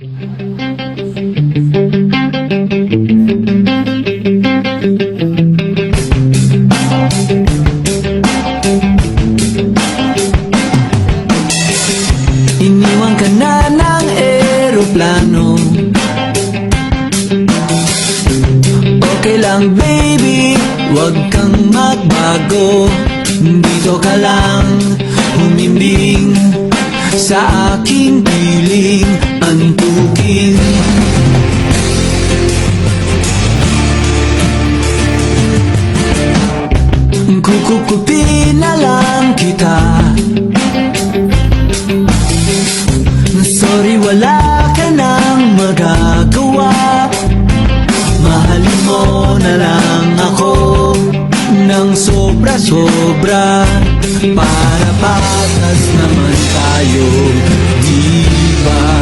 Iniwan ka na ng eroplano. Okay lang baby, wag kang magbago. Dito ka lang humimbing sa aking piling antukin. Kukupin na lang kita. Sorry, wala ka nang magagawa. Mahalin mo na lang ako ng sobra-sobra, para patas naman tayo, di ba?